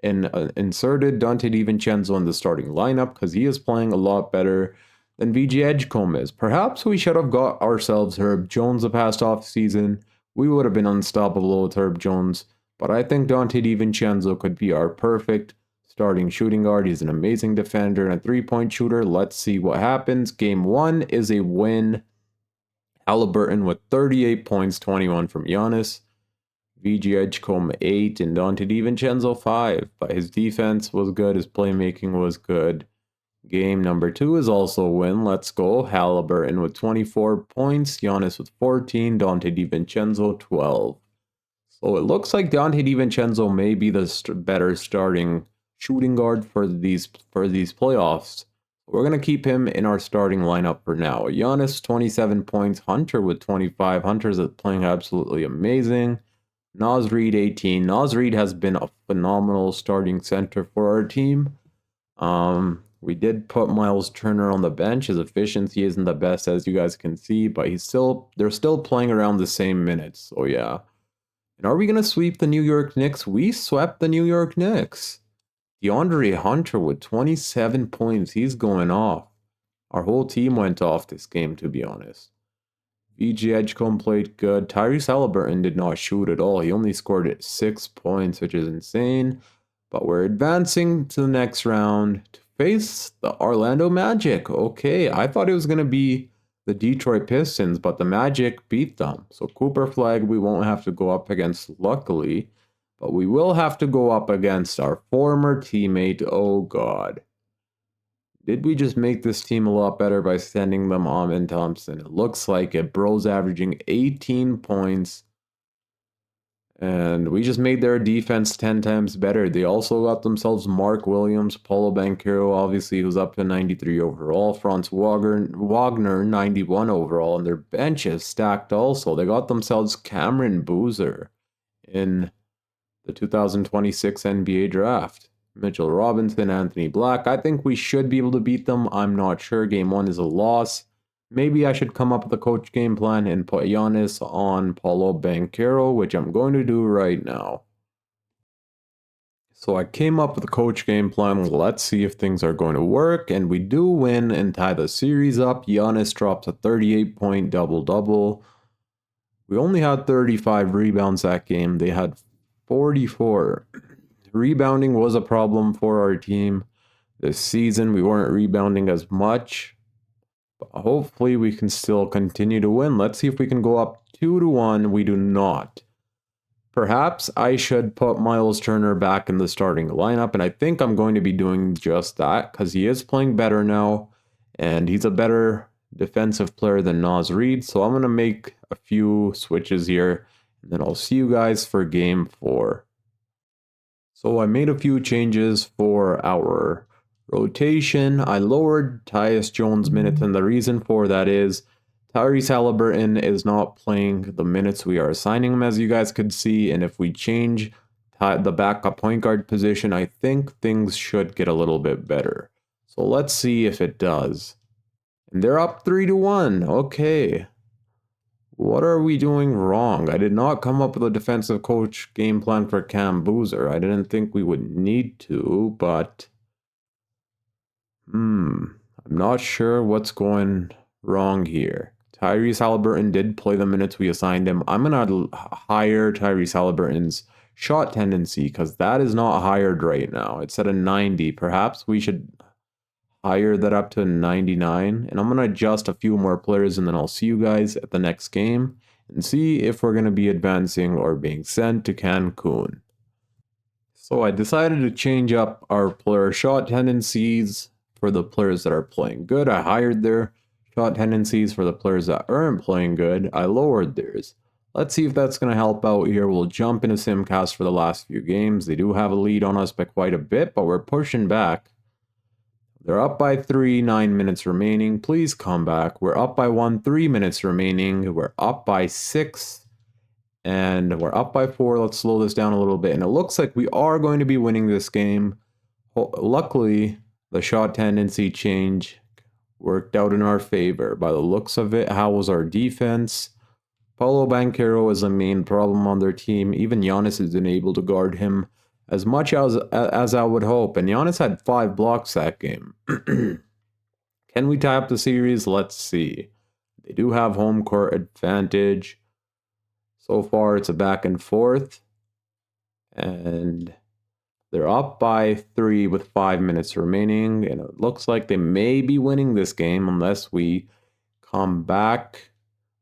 and inserted Donte DiVincenzo in the starting lineup because he is playing a lot better than VJ Edgecombe is. Perhaps we should have got ourselves Herb Jones the past offseason. We would have been unstoppable with Herb Jones. But I think Donte DiVincenzo could be our perfect starting shooting guard. He's an amazing defender and a 3-point shooter. Let's see what happens. Game 1 is a win. Halliburton with 38 points, 21 from Giannis. VJ Edgecombe 8 and Donte DiVincenzo 5. But his defense was good. His playmaking was good. Game number 2 is also a win. Let's go. Halliburton with 24 points. Giannis with 14. Donte DiVincenzo 12. So it looks like Donte DiVincenzo may be the better starting shooting guard for these playoffs. We're going to keep him in our starting lineup for now. Giannis, 27 points. Hunter with 25. Hunter's playing absolutely amazing. Naz Reid, 18. Naz Reid has been a phenomenal starting center for our team. We did put Miles Turner on the bench. His efficiency isn't the best, as you guys can see, but they're still playing around the same minutes. So yeah. And are we going to sweep the New York Knicks? We swept the New York Knicks. DeAndre Hunter with 27 points. He's going off. Our whole team went off this game, to be honest. VJ Edgecombe played good. Tyrese Halliburton did not shoot at all. He only scored at 6 points, which is insane. But we're advancing to the next round to face the Orlando Magic. Okay, I thought it was going to be the Detroit Pistons, but the Magic beat them. So Cooper Flag we won't have to go up against, luckily. But we will have to go up against our former teammate. Oh god. Did we just make this team a lot better by sending them Amen Thompson? It looks like it. Bro's averaging 18 points. And we just made their defense 10 times better. They also got themselves Mark Williams, Paulo Banchero, obviously, who's up to 93 overall. Franz Wagner, 91 overall. And their bench is stacked also. They got themselves Cameron Boozer in the 2026 NBA draft. Mitchell Robinson, Anthony Black. I think we should be able to beat them. I'm not sure. Game 1 is a loss. Maybe I should come up with a coach game plan and put Giannis on Paulo Banchero, which I'm going to do right now. So I came up with a coach game plan. Let's see if things are going to work. And we do win and tie the series up. Giannis drops a 38-point double-double. We only had 35 rebounds that game. They had 44. Rebounding was a problem for our team this season. We weren't rebounding as much. But hopefully we can still continue to win. Let's see if we can go up 2-1. We do not. Perhaps I should put Miles Turner back in the starting lineup, and I think I'm going to be doing just that because he is playing better now, and he's a better defensive player than Naz Reid. So I'm going to make a few switches here, and then I'll see you guys for game 4. So I made a few changes for our rotation. I lowered Tyus Jones' minutes, and the reason for that is Tyrese Halliburton is not playing the minutes we are assigning him, as you guys could see, and if we change the backup point guard position, I think things should get a little bit better. So let's see if it does. And they're up 3-1. Okay. What are we doing wrong? I did not come up with a defensive coach game plan for Cam Boozer. I didn't think we would need to, but I'm not sure what's going wrong here. Tyrese Halliburton did play the minutes we assigned him. I'm going to hire Tyrese Halliburton's shot tendency because that is not hired right now. It's at a 90. Perhaps we should higher that up to 99, and I'm going to adjust a few more players, and then I'll see you guys at the next game and see if we're going to be advancing or being sent to Cancun. So I decided to change up our player shot tendencies for the players that are playing good. I hired their shot tendencies. For the players that aren't playing good, I lowered theirs. Let's see if that's going to help out here. We'll jump into Simcast for the last few games. They do have a lead on us by quite a bit, but we're pushing back. They're up by 3, 9 minutes remaining. Please come back. We're up by 1, 3 minutes remaining. We're up by 6. And we're up by 4. Let's slow this down a little bit. And it looks like we are going to be winning this game. Luckily, the shot tendency change worked out in our favor. By the looks of it, how was our defense? Paolo Banchero is a main problem on their team. Even Giannis isn't able to guard him as much as I would hope. And Giannis had 5 blocks that game. Can we tie up the series? Let's see. They do have home court advantage. So far, it's a back and forth. And they're up by 3 with 5 minutes remaining. And it looks like they may be winning this game unless we come back.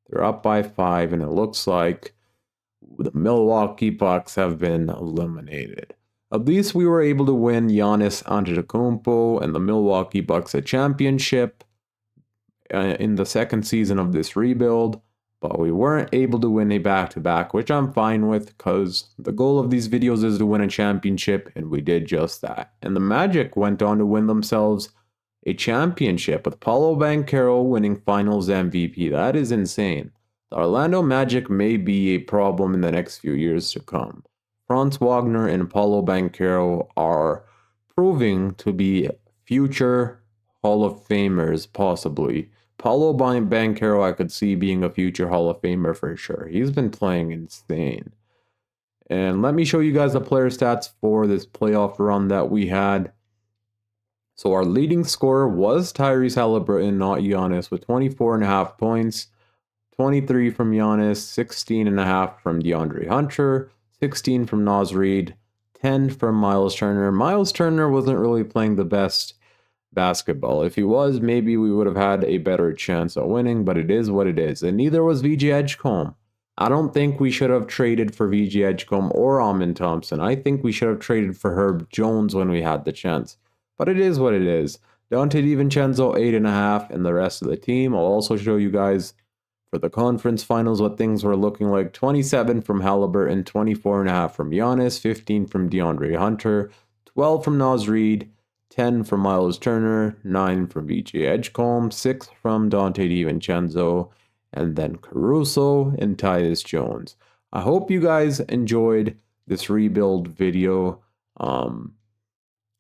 They're up by 5, and it looks like the Milwaukee Bucks have been eliminated. At least we were able to win Giannis Antetokounmpo and the Milwaukee Bucks a championship in the second season of this rebuild, but we weren't able to win a back-to-back, which I'm fine with because the goal of these videos is to win a championship, and we did just that. And the Magic went on to win themselves a championship with Paolo Banchero winning Finals MVP. That is insane. The Orlando Magic may be a problem in the next few years to come. Franz Wagner and Paolo Banchero are proving to be future Hall of Famers, possibly. Paolo Banchero, I could see being a future Hall of Famer for sure. He's been playing insane. And let me show you guys the player stats for this playoff run that we had. So our leading scorer was Tyrese Halliburton, not Giannis, with 24.5 points. 23 from Giannis, 16.5 from DeAndre Hunter, 16 from Naz Reid, 10 from Miles Turner. Miles Turner wasn't really playing the best basketball. If he was, maybe we would have had a better chance at winning, but it is what it is. And neither was VJ Edgecombe. I don't think we should have traded for VJ Edgecombe or Amin Thompson. I think we should have traded for Herb Jones when we had the chance. But it is what it is. Dante DiVincenzo, 8.5, and the rest of the team. I'll also show you guys for the conference finals what things were looking like. 27 from Halliburton, 24.5 from Giannis, 15 from DeAndre Hunter, 12 from Naz Reid, 10 from Miles Turner, 9 from VJ Edgecombe, 6 from Dante DiVincenzo, and then Caruso and Tyus Jones. I hope you guys enjoyed this rebuild video.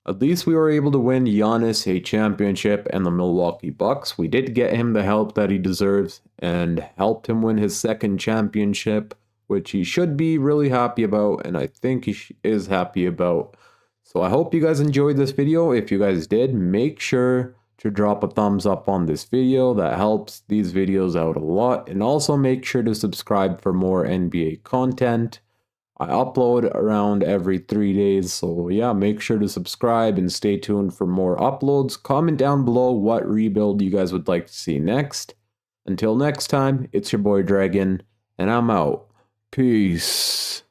At least we were able to win Giannis a championship and the Milwaukee Bucks. We did get him the help that he deserves and helped him win his second championship, which he should be really happy about, and I think he is happy about. So I hope you guys enjoyed this video. If you guys did, make sure to drop a thumbs up on this video. That helps these videos out a lot. And also make sure to subscribe for more NBA content. I upload around every 3 days, so yeah, make sure to subscribe and stay tuned for more uploads. Comment down below what rebuild you guys would like to see next. Until next time, it's your boy Dragon, and I'm out. Peace.